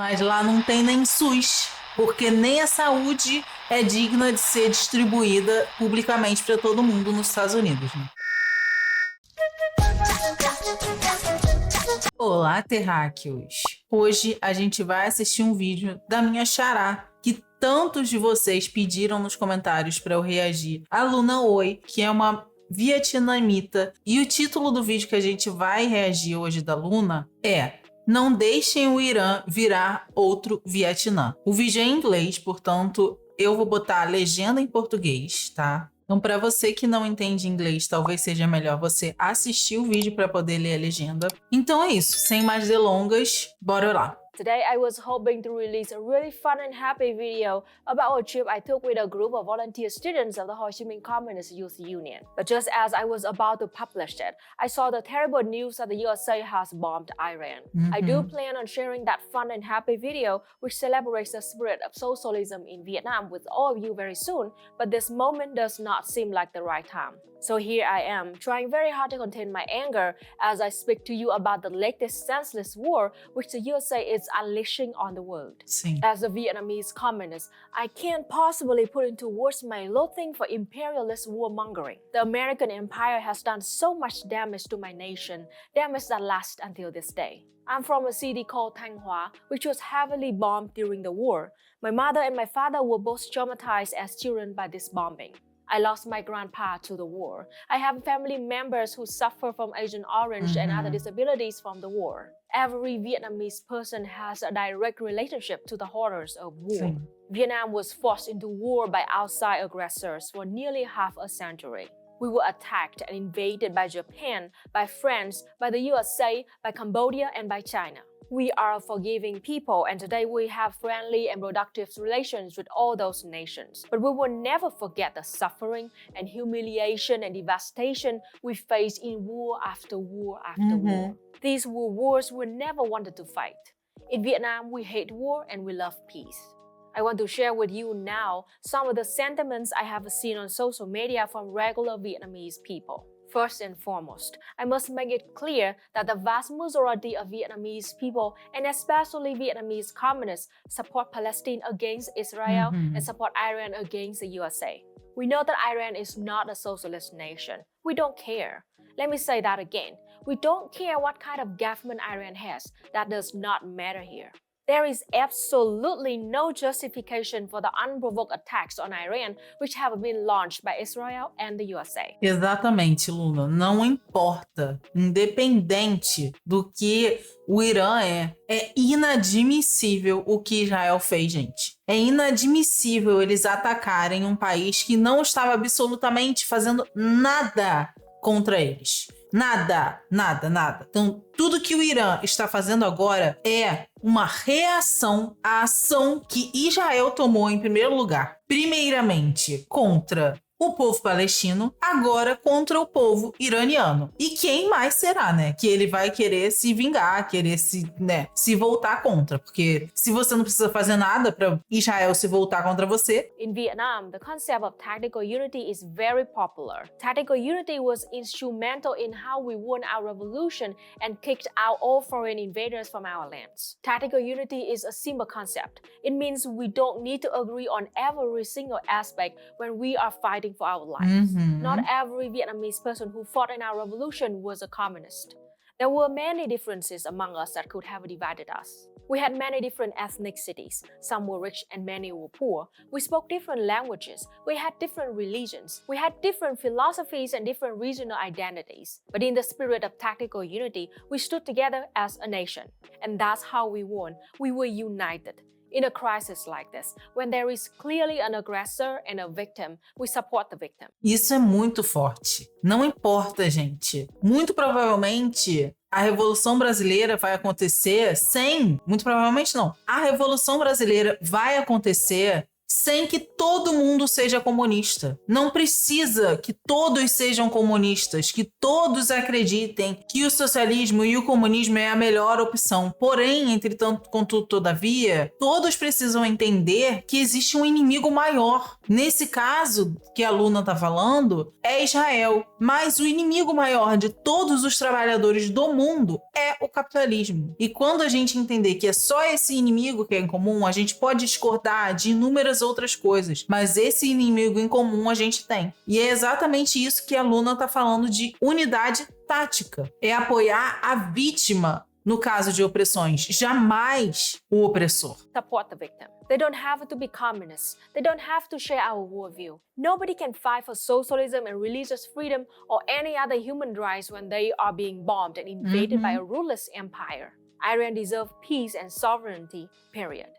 Mas lá não tem nem SUS, porque nem a saúde é digna de ser distribuída publicamente para todo mundo nos Estados Unidos, né? Olá, terráqueos! Hoje a gente vai assistir um vídeo da minha xará, que tantos de vocês pediram nos comentários para eu reagir. A Luna Oi, que é uma vietnamita. E o título do vídeo que a gente vai reagir hoje da Luna é: Não deixem o Irã virar outro Vietnã. O vídeo é em inglês, portanto, eu vou botar a legenda em português, tá? Então, para você que não entende inglês, talvez seja melhor você assistir o vídeo para poder ler a legenda. Então é isso, sem mais delongas, bora lá! Today, I was hoping to release a really fun and happy video about a trip I took with a group of volunteer students of the Ho Chi Minh Communist Youth Union. But just as I was about to publish it, I saw the terrible news that the USA has bombed Iran. I do plan on sharing that fun and happy video, which celebrates the spirit of socialism in Vietnam, with all of you very soon, but this moment does not seem like the right time. So here I am, trying very hard to contain my anger as I speak to you about the latest senseless war which the USA is unleashing on the world. Sim. As a Vietnamese communist, I can't possibly put into words my loathing for imperialist warmongering. The American empire has done so much damage to my nation, damage that lasts until this day. I'm from a city called Thanh Hóa, which was heavily bombed during the war. My mother and my father were both traumatized as children by this bombing. I lost my grandpa to the war. I have family members who suffer from Agent Orange and other disabilities from the war. Every Vietnamese person has a direct relationship to the horrors of war. Sim. Vietnam was forced into war by outside aggressors for nearly half a century. We were attacked and invaded by Japan, by France, by the USA, by Cambodia, and by China. We are a forgiving people, and today we have friendly and productive relations with all those nations. But we will never forget the suffering and humiliation and devastation we face in war after war after war. These were wars we never wanted to fight. In Vietnam, we hate war and we love peace. I want to share with you now some of the sentiments I have seen on social media from regular Vietnamese people. First and foremost, I must make it clear that the vast majority of Vietnamese people, and especially Vietnamese communists, support Palestine against Israel and support Iran against the USA. We know that Iran is not a socialist nation. We don't care. Let me say that again. We don't care what kind of government Iran has. That does not matter here. There is absolutely no justification for the unprovoked attacks on Iran which have been launched by Israel and the USA. Exatamente, Luna. Não importa. Independente do que o Irã é inadmissível o que Israel fez, gente. É inadmissível eles atacarem um país que não estava absolutamente fazendo nada contra eles. Nada, nada, nada. Então, tudo que o Irã está fazendo agora é uma reação à ação que Israel tomou em primeiro lugar. Primeiramente, contra o povo palestino, agora contra o povo iraniano. E quem mais será, né? Que ele vai querer se vingar, querer se voltar contra. Porque se você não precisa fazer nada para Israel se voltar contra você. In Vietnam, the concept of tactical unity is very popular. Tactical unity was instrumental in how we won our revolution and kicked out all foreign invaders from our lands. Tactical unity is a simple concept. It means we don't need to agree on every single aspect when we are fighting for our lives. Not every Vietnamese person who fought in our revolution was a communist. There were many differences among us that could have divided us. We had many different ethnicities. Some were rich and many were poor. We spoke different languages. We had different religions. We had different philosophies and different regional identities. But in the spirit of tactical unity, we stood together as a nation. And that's how we won. We were united. In a crisis like this, when there is clearly an aggressor and a victim, we support the victim. Isso é muito forte. Não importa, gente. Muito provavelmente a Revolução Brasileira vai acontecer muito provavelmente não. A Revolução Brasileira vai acontecer sem que todo mundo seja comunista. Não precisa que todos sejam comunistas, que todos acreditem que o socialismo e o comunismo é a melhor opção. Porém, entretanto, contudo, todavia, todos precisam entender que existe um inimigo maior. Nesse caso que a Luna está falando, é Israel. Mas o inimigo maior de todos os trabalhadores do mundo é o capitalismo. E quando a gente entender que é só esse inimigo que é em comum, a gente pode discordar de inúmeras outras coisas, mas esse inimigo em comum a gente tem. E é exatamente isso que a Luna está falando de unidade tática. É apoiar a vítima no caso de opressões, jamais o opressor. Support the victim. They don't have to be communists. They don't have to share our worldview. Nobody can fight for socialism and religious freedom or any other human rights when they are being bombed and invaded by a ruthless empire. Iran deserves peace and sovereignty, period.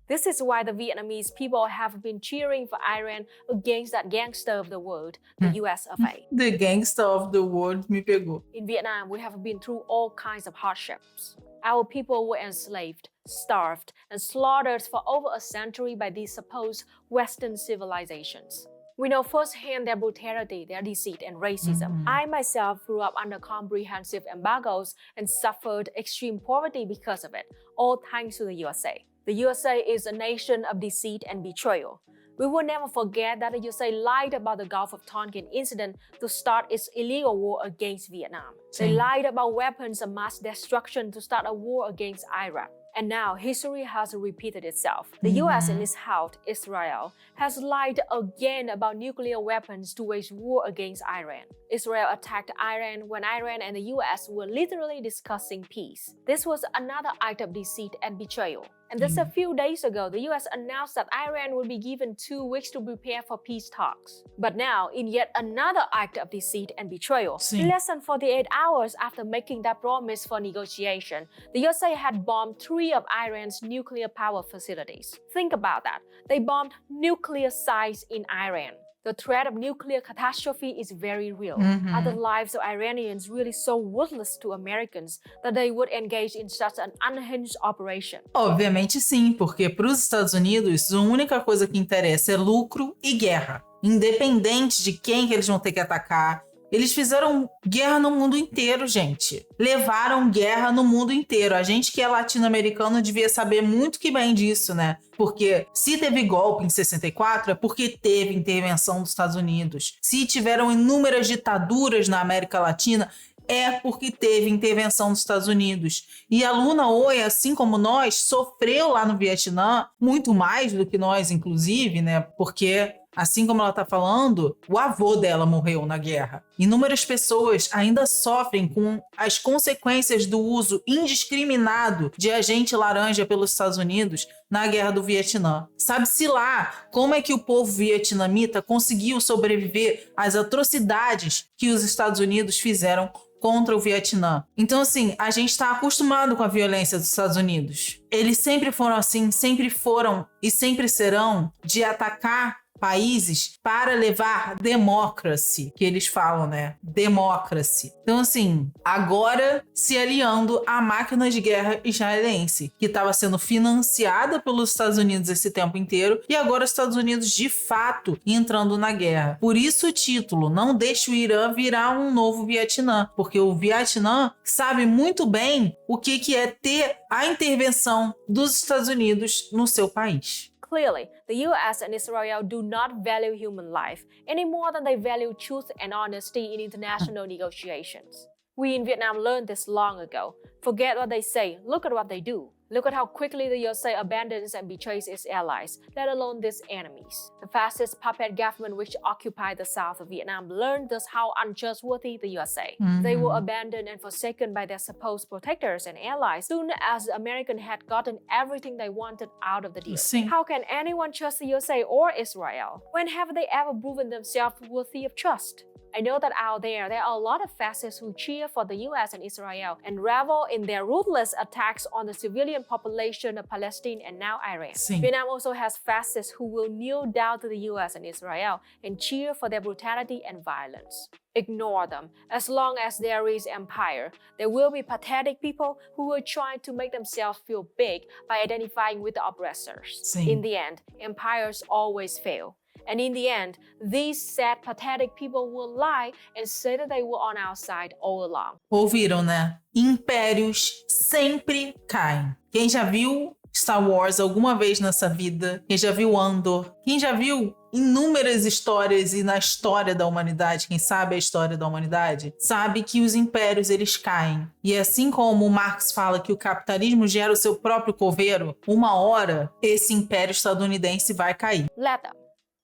This is why the Vietnamese people have been cheering for Iran against that gangster of the world, the US of A. The gangster of the world me pegou. In Vietnam, we have been through all kinds of hardships. Our people were enslaved, starved, and slaughtered for over a century by these supposed Western civilizations. We know firsthand their brutality, their deceit, and racism. I myself grew up under comprehensive embargoes and suffered extreme poverty because of it, all thanks to the USA. The USA is a nation of deceit and betrayal. We will never forget that the USA lied about the Gulf of Tonkin incident to start its illegal war against Vietnam. They lied about weapons of mass destruction to start a war against Iraq. And now history has repeated itself. The US and its hound, Israel, has lied again about nuclear weapons to wage war against Iran. Israel attacked Iran when Iran and the US were literally discussing peace. This was another act of deceit and betrayal. And just a few days ago, the US announced that Iran would be given 2 weeks to prepare for peace talks. But now, in yet another act of deceit and betrayal, less than 48 hours after making that promise for negotiation, the USA had bombed 3 of Iran's nuclear power facilities. Think about that. They bombed nuclear sites in Iran. The threat of nuclear catastrophe is very real. Are the lives of Iranians really so worthless to Americans that they would engage in such an unhinged operation? Obviamente sim, porque para os Estados Unidos a única coisa que interessa é lucro e guerra. Independente de quem que eles vão ter que atacar. Eles fizeram guerra no mundo inteiro, gente. Levaram guerra no mundo inteiro. A gente que é latino-americano devia saber muito que bem disso, né? Porque se teve golpe em 64 é porque teve intervenção dos Estados Unidos. Se tiveram inúmeras ditaduras na América Latina é porque teve intervenção dos Estados Unidos. E a Luna Oi, assim como nós, sofreu lá no Vietnã, muito mais do que nós, inclusive, né? Porque, assim como ela está falando, o avô dela morreu na guerra. Inúmeras pessoas ainda sofrem com as consequências do uso indiscriminado de agente laranja pelos Estados Unidos na guerra do Vietnã. Sabe-se lá como é que o povo vietnamita conseguiu sobreviver às atrocidades que os Estados Unidos fizeram contra o Vietnã. Então, assim, a gente está acostumado com a violência dos Estados Unidos. Eles sempre foram assim, sempre foram e sempre serão de atacar países para levar democracy, que eles falam, né? Democracy. Então, assim, agora se aliando à máquina de guerra israelense, que estava sendo financiada pelos Estados Unidos esse tempo inteiro, e agora os Estados Unidos, de fato, entrando na guerra. Por isso o título, não deixe o Irã virar um novo Vietnã, porque o Vietnã sabe muito bem o que é ter a intervenção dos Estados Unidos no seu país. Clearly, the US and Israel do not value human life any more than they value truth and honesty in international negotiations. We in Vietnam learned this long ago. Forget what they say, look at what they do. Look at how quickly the USA abandons and betrays its allies, let alone its enemies. The fascist puppet government which occupied the south of Vietnam learned thus how untrustworthy the USA. They were abandoned and forsaken by their supposed protectors and allies soon as the Americans had gotten everything they wanted out of the deal. How can anyone trust the USA or Israel? When have they ever proven themselves worthy of trust? I know that out there are a lot of fascists who cheer for the US and Israel and revel in their ruthless attacks on the civilian population of Palestine and now Iran. Sim. Vietnam also has fascists who will kneel down to the US and Israel and cheer for their brutality and violence. Ignore them. As long as there is empire, there will be pathetic people who will try to make themselves feel big by identifying with the oppressors. Sim. In the end, empires always fail. And in the end, these sad, pathetic people will lie and say that they were on our side all along. Ouviram, né? Impérios sempre caem. Quem já viu Star Wars alguma vez nessa vida? Quem já viu Andor? Quem já viu inúmeras histórias e na história da humanidade, quem sabe a história da humanidade, sabe que os impérios, eles caem. E assim como Marx fala que o capitalismo gera o seu próprio coveiro, uma hora esse império estadunidense vai cair. Let them.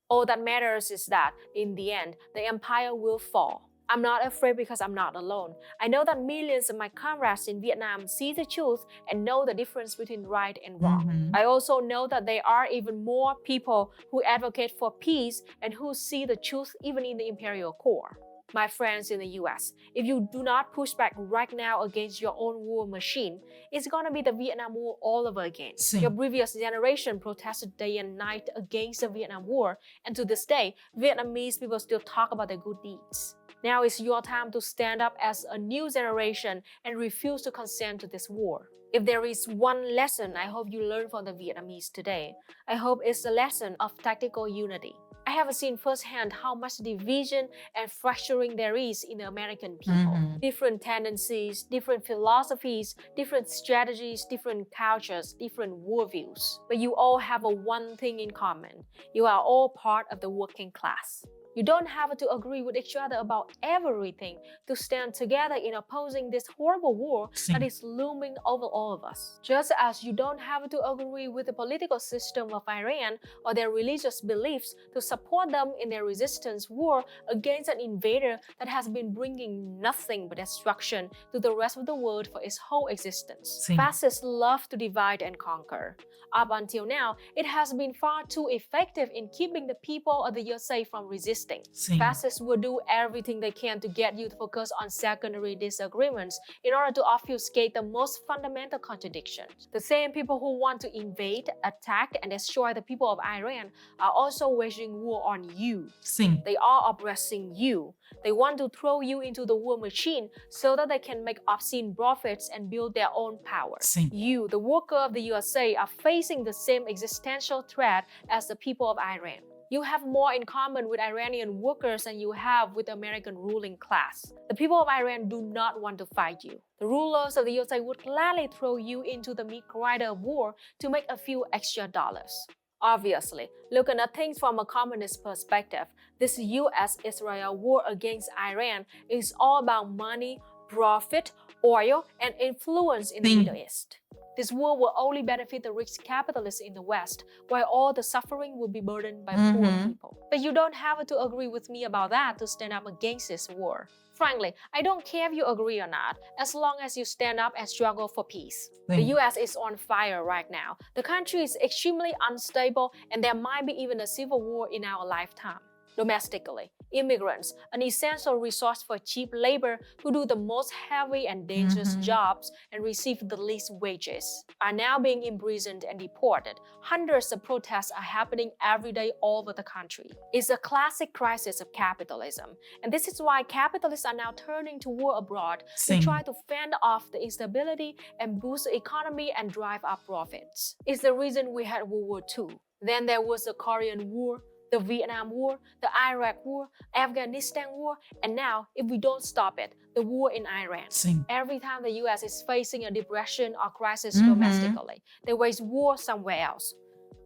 All that matters is that, in the end, the empire will fall. I'm not afraid because I'm not alone. I know that millions of my comrades in Vietnam see the truth and know the difference between right and wrong. I also know that there are even more people who advocate for peace and who see the truth even in the imperial core. My friends in the US, if you do not push back right now against your own war machine, it's gonna be the Vietnam War all over again. Sim. Your previous generation protested day and night against the Vietnam War, and to this day, Vietnamese people still talk about their good deeds. Now is your time to stand up as a new generation and refuse to consent to this war. If there is one lesson I hope you learn from the Vietnamese today, I hope it's the lesson of tactical unity. I have seen firsthand how much division and fracturing there is in the American people. Different tendencies, different philosophies, different strategies, different cultures, different worldviews. But you all have one thing in common. You are all part of the working class. You don't have to agree with each other about everything to stand together in opposing this horrible war that is looming over all of us. Just as you don't have to agree with the political system of Iran or their religious beliefs to support them in their resistance war against an invader that has been bringing nothing but destruction to the rest of the world for its whole existence. Sim. Fascists love to divide and conquer. Up until now, it has been far too effective in keeping the people of the USA from resisting. Sim. Fascists will do everything they can to get you to focus on secondary disagreements in order to obfuscate the most fundamental contradictions. The same people who want to invade, attack, and destroy the people of Iran are also waging war on you. Sim. They are oppressing you. They want to throw you into the war machine so that they can make obscene profits and build their own power. Sim. You, the worker of the USA, are facing the same existential threat as the people of Iran. You have more in common with Iranian workers than you have with the American ruling class. The people of Iran do not want to fight you. The rulers of the USA would gladly throw you into the meat grinder of war to make a few extra dollars. Obviously, looking at things from a communist perspective, this US-Israel war against Iran is all about money, profit, oil, and influence in the Middle East. This war will only benefit the rich capitalists in the West, while all the suffering will be burdened by poor people. But you don't have to agree with me about that to stand up against this war. Frankly, I don't care if you agree or not, as long as you stand up and struggle for peace. The US is on fire right now. The country is extremely unstable, and there might be even a civil war in our lifetime. Domestically, immigrants, an essential resource for cheap labor who do the most heavy and dangerous jobs and receive the least wages, are now being imprisoned and deported. Hundreds of protests are happening every day all over the country. It's a classic crisis of capitalism, and this is why capitalists are now turning to war abroad to try to fend off the instability and boost the economy and drive up profits. It's the reason we had World War II. Then there was the Korean War, the Vietnam War, the Iraq War, Afghanistan War, and now, if we don't stop it, the war in Iran. Every time the US is facing a depression or crisis domestically, they wage war somewhere else.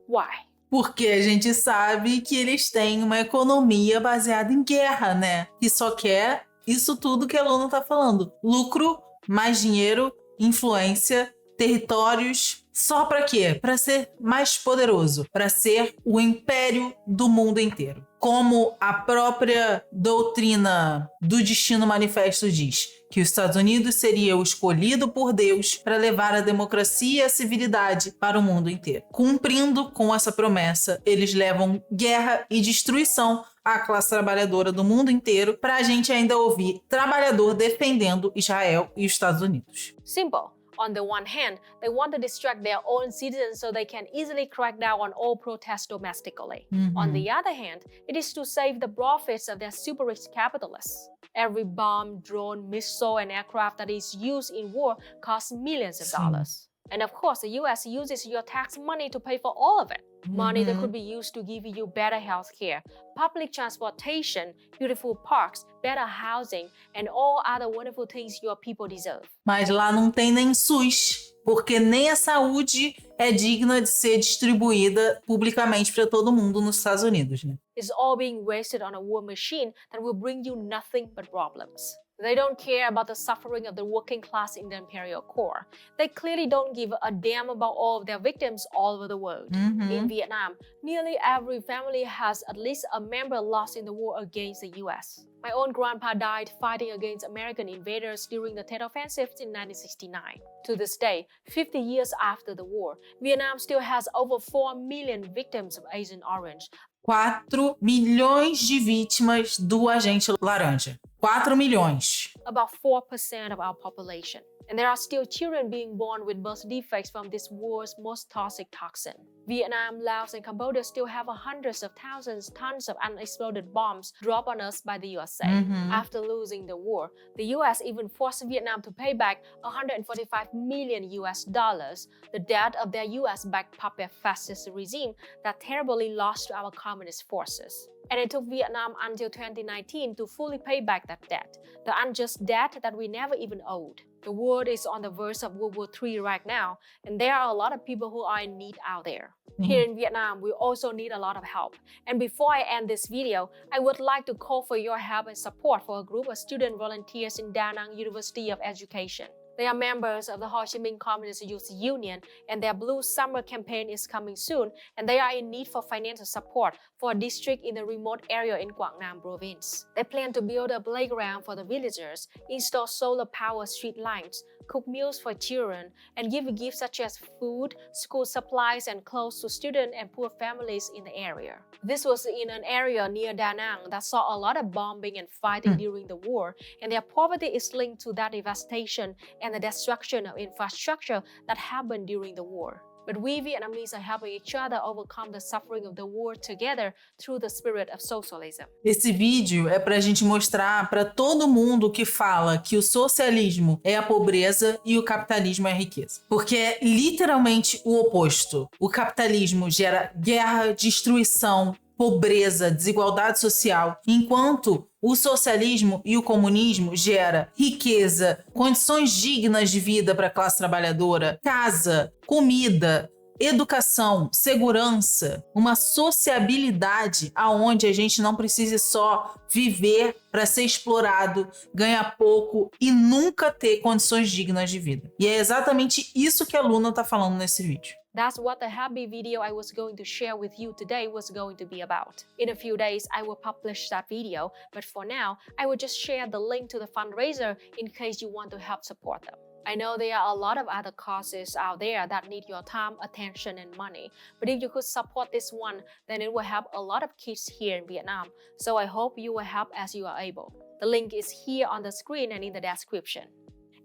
Why? Porque a gente sabe que eles têm uma economia baseada em guerra, né? Que só quer isso tudo que a Luna tá falando. Lucro, mais dinheiro, influência, territórios, Só para quê? Para ser mais poderoso, para ser o império do mundo inteiro. Como a própria doutrina do Destino Manifesto diz, que os Estados Unidos seria o escolhido por Deus para levar a democracia e a civilidade para o mundo inteiro. Cumprindo com essa promessa, eles levam guerra e destruição à classe trabalhadora do mundo inteiro, para a gente ainda ouvir trabalhador defendendo Israel e os Estados Unidos. Simple. On the one hand, they want to distract their own citizens so they can easily crack down on all protests domestically. On the other hand, it is to save the profits of their super rich capitalists. Every bomb, drone, missile, and aircraft that is used in war costs millions of dollars. And of course, the US uses your tax money to pay for all of it. Money that could be used to give you better health care, public transportation, beautiful parks, better housing, and all other wonderful things your people deserve. Mas lá não tem nem SUS, porque nem a saúde é digna de ser distribuída publicamente para todo mundo nos Estados Unidos, né? It's all being wasted on a war machine that will bring you nothing but problems. They don't care about the suffering of the working class in the imperial core. They clearly don't give a damn about all of their victims all over the world. In Vietnam, nearly every family has at least a member lost in the war against the US. My own grandpa died fighting against American invaders during the Tet Offensive in 1969. To this day, 50 years after the war, Vietnam still has over 4 million victims of Agent Orange. 4 milhões de vítimas do agente laranja. 4 milhões. About 4% of our population. And there are still children being born with birth defects from this war's most toxic toxin. Vietnam, Laos, and Cambodia still have hundreds of thousands tons of unexploded bombs dropped on us by the USA. After losing the war, the US even forced Vietnam to pay back $145 million, the debt of their US-backed puppet fascist regime that terribly lost to our communist forces. And it took Vietnam until 2019 to fully pay back that debt, the unjust debt that we never even owed. The world is on the verge of World War III right now, and there are a lot of people who are in need out there. Here in Vietnam, we also need a lot of help. And before I end this video, I would like to call for your help and support for a group of student volunteers in Da Nang University of Education. They are members of the Ho Chi Minh Communist Youth Union, and their Blue Summer campaign is coming soon, and they are in need for financial support for a district in the remote area in Quảng Nam province. They plan to build a playground for the villagers, install solar-powered street lights, cook meals for children, and give gifts such as food, school supplies, and clothes to students and poor families in the area. This was in an area near Da Nang that saw a lot of bombing and fighting during the war, and their poverty is linked to that devastation and the destruction of infrastructure that happened during the war. But we Vietnamese are helping each other overcome the suffering of the war together through the spirit of socialism. Esse vídeo é pra gente mostrar para todo mundo que fala que o socialismo é a pobreza e o capitalismo é a riqueza. Porque é literalmente o oposto. O capitalismo gera guerra, destruição, pobreza, desigualdade social, enquanto o socialismo e o comunismo gera riqueza, condições dignas de vida para a classe trabalhadora, casa, comida, educação, segurança, uma sociabilidade aonde a gente não precise só viver para ser explorado, ganhar pouco e nunca ter condições dignas de vida. E é exatamente isso que a Luna está falando nesse vídeo. That's what the happy video I was going to share with you today was going to be about. In a few days, I will publish that video, but for now, I will just share the link to the fundraiser in case you want to help support them. I know there are a lot of other causes out there that need your time, attention, and money, but if you could support this one, then it will help a lot of kids here in Vietnam, so I hope you will help as you are able. The link is here on the screen and in the description.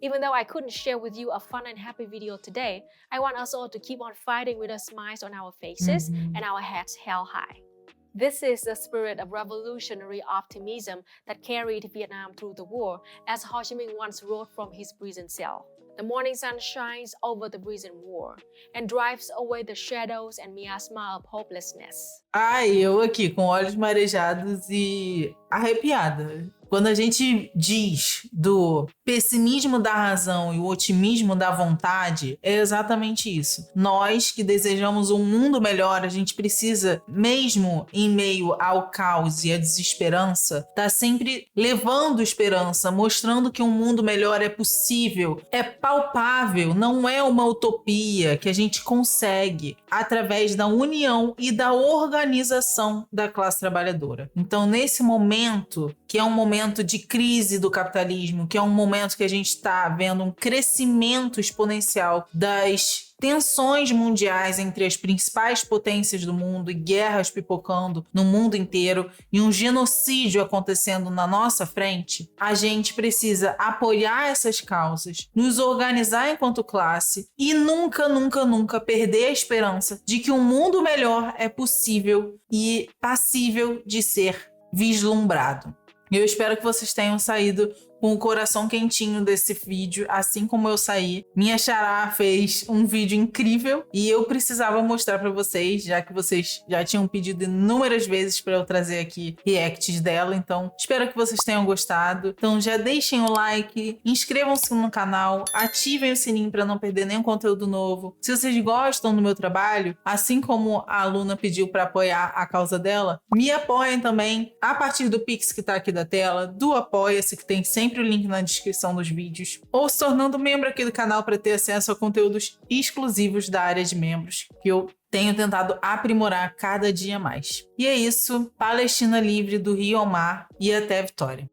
Even though I couldn't share with you a fun and happy video today, I want us all to keep on fighting with a smile on our faces and our heads held high. This is the spirit of revolutionary optimism that carried Vietnam through the war, as Ho Chi Minh once wrote from his prison cell. The morning sun shines over the prison wall and drives away the shadows and miasma of hopelessness. Ai, eu aqui com olhos marejados e arrepiada. Quando a gente diz do pessimismo da razão e o otimismo da vontade, é exatamente isso. Nós que desejamos um mundo melhor, a gente precisa, mesmo em meio ao caos e à desesperança, estar sempre levando esperança, mostrando que um mundo melhor é possível, é palpável, não é uma utopia, que a gente consegue através da união e da organização da classe trabalhadora. Então, nesse momento, que é um momento de crise do capitalismo, que é um momento que a gente está vendo um crescimento exponencial das tensões mundiais entre as principais potências do mundo e guerras pipocando no mundo inteiro e um genocídio acontecendo na nossa frente, a gente precisa apoiar essas causas, nos organizar enquanto classe e nunca, nunca, nunca perder a esperança de que um mundo melhor é possível e passível de ser vislumbrado. Eu espero que vocês tenham saído com o coração quentinho desse vídeo, assim como eu saí. Minha xará fez um vídeo incrível e eu precisava mostrar para vocês, já que vocês já tinham pedido inúmeras vezes para eu trazer aqui reacts dela. Então, espero que vocês tenham gostado. Então, já deixem o like, inscrevam-se no canal, ativem o sininho para não perder nenhum conteúdo novo. Se vocês gostam do meu trabalho, assim como a aluna pediu para apoiar a causa dela, me apoiem também a partir do Pix que tá aqui da tela, do Apoia-se, que tem sempre o link na descrição dos vídeos, ou se tornando membro aqui do canal para ter acesso a conteúdos exclusivos da área de membros, que eu tenho tentado aprimorar cada dia mais. E é isso, Palestina livre do rio ao mar e até a vitória.